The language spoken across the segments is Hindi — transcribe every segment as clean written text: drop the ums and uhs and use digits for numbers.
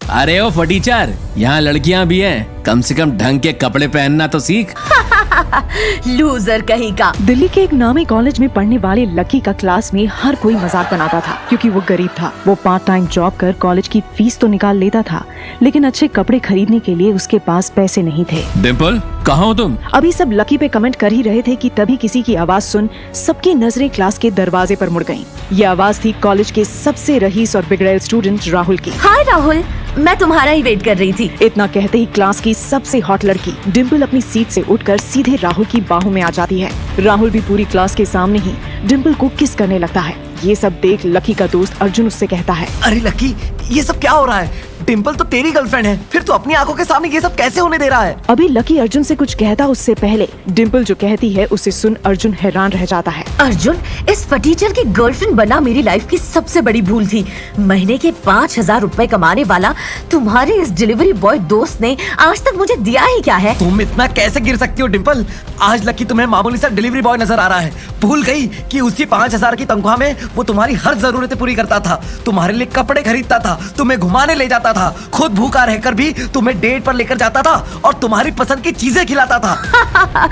अरे ओ फटीचर, यहाँ लड़कियाँ भी हैं, कम से कम ढंग के कपड़े पहनना तो सीख। लूजर कहीं का। दिल्ली के एक नामी कॉलेज में पढ़ने वाले लकी का क्लास में हर कोई मजाक बनाता था, क्योंकि वो गरीब था। वो पार्ट टाइम जॉब कर कॉलेज की फीस तो निकाल लेता था, लेकिन अच्छे कपड़े खरीदने के लिए उसके पास पैसे नहीं थे। डिम्पल, कहाँ हो तुम? अभी सब लकी पे कमेंट कर ही रहे थे कि तभी किसी की आवाज सुन सबकी नजरें क्लास के दरवाजे पर मुड़ गईं। ये आवाज थी कॉलेज के सबसे रईस और बिगड़ैल स्टूडेंट राहुल की। हाय राहुल, मैं तुम्हारा ही वेट कर रही थी। इतना कहते ही क्लास की सबसे हॉट लड़की डिम्पल अपनी सीट से उठकर सीधे राहुल की बाहों में आ जाती है। राहुल भी पूरी क्लास के सामने ही डिम्पल को किस करने लगता है। ये सब देख लकी का दोस्त अर्जुन उससे कहता है, अरे लकी, ये सब क्या हो रहा है? डिम्पल तो तेरी गर्लफ्रेंड है, फिर तू अपनी आंखों के सामने ये सब कैसे होने दे रहा है? अभी लकी अर्जुन से कुछ कहता उससे पहले डिम्पल जो कहती है उसे सुन अर्जुन हैरान रह जाता है। अर्जुन, इस फटीचर की गर्लफ्रेंड बनना मेरी लाइफ की सबसे बड़ी भूल थी। महीने के 5,000 रुपए कमाने वाला तुम्हारे इस डिलीवरी बॉय दोस्त ने आज तक मुझे दिया ही क्या है? तुम इतना कैसे गिर सकती हो डिम्पल? आज लकी तुम्हें मामूली सा डिलीवरी बॉय नजर आ रहा है। भूल गई कि उसी 5,000 की तनख्वाह में वो तुम्हारी हर जरूरतें पूरी करता था, तुम्हारे लिए कपड़े खरीदता था, तुम्हें घुमाने ले जाता था, खुद भूखा रहकर भी तुम्हें डेट पर लेकर जाता था और तुम्हारी पसंद की चीजें खिलाता था।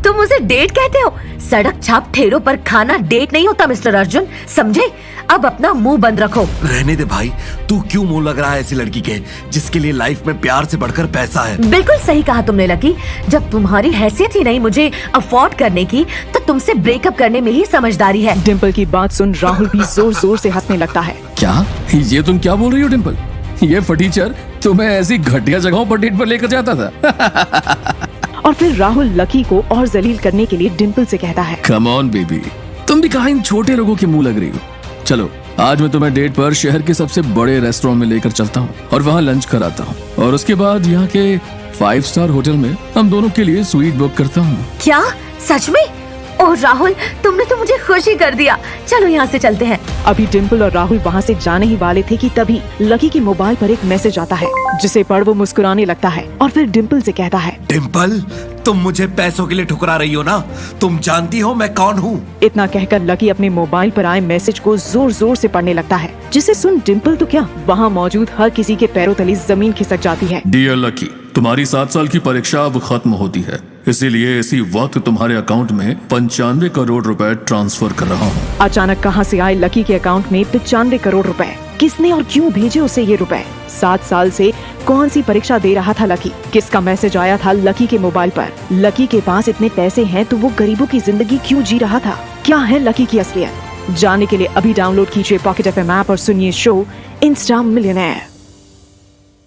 तुम उसे डेट कहते हो? सड़क छाप ठेलों पर खाना डेट नहीं होता मिस्टर अर्जुन, समझे? अब अपना मुंह बंद रखो। रहने दे भाई, तू क्यों मुंह लग रहा है ऐसी लड़की के जिसके लिए लाइफ में प्यार से बढ़कर पैसा है? बिल्कुल सही कहा तुमने लकी। जब तुम्हारी हैसियत ही नहीं मुझे अफोर्ड करने की, तो तुमसे ब्रेकअप करने में ही समझदारी है। डिम्पल की बात सुन राहुल भी जोर जोर से हंसने लगता है। क्या? ये तुम क्या बोल रही हो डिम्पल? ये फटीचर तुम्हें ऐसी घटिया जगहों पर डेट पर लेकर जाता था? और फिर राहुल लकी को और जलील करने के लिए डिम्पल से कहता है, कम ऑन बेबी, तुम भी कहाँ इन छोटे लोगों के मुंह लग रही हो। चलो, आज मैं तुम्हें डेट पर शहर के सबसे बड़े रेस्टोरेंट में लेकर चलता हूँ और वहाँ लंच कराता हूँ, और उसके बाद यहाँ के 5 स्टार होटल में हम दोनों के लिए स्वीट बुक करता हूँ। क्या? सच में? ओह राहुल, तुमने तो मुझे खुशी कर दिया। चलो यहाँ से चलते हैं। अभी डिम्पल और राहुल वहाँ से जाने ही वाले थे कि तभी लकी की मोबाइल पर एक मैसेज आता है, जिसे पढ़ वो मुस्कुराने लगता है और फिर डिम्पल से कहता है, डिम्पल, तुम मुझे पैसों के लिए ठुकरा रही हो ना? तुम जानती हो मैं कौन हूँ? इतना कहकर लकी अपने मोबाइल पर आए मैसेज को जोर जोर से पढ़ने लगता है, जिसे सुन डिम्पल तो क्या, वहाँ मौजूद हर किसी के पैरों तले जमीन खिसक जाती है। डियर लकी, तुम्हारी 7 साल की परीक्षा अब खत्म होती है, इसीलिए इसी वक्त तुम्हारे अकाउंट में 95 करोड़ रुपए ट्रांसफर कर रहा हूँ। अचानक कहां से आए लकी के अकाउंट में 95 करोड़ रुपए? किसने और क्यों भेजे उसे ये रुपए? 7 साल से कौन सी परीक्षा दे रहा था लकी? किसका मैसेज आया था लकी के मोबाइल पर? लकी के पास इतने पैसे हैं तो वो गरीबों की जिंदगी क्यों जी रहा था? क्या है लकी की असलियत? जानने के लिए अभी डाउनलोड कीजिए पॉकेट FM ऐप और सुनिए शो इंस्टा मिलियनेयर।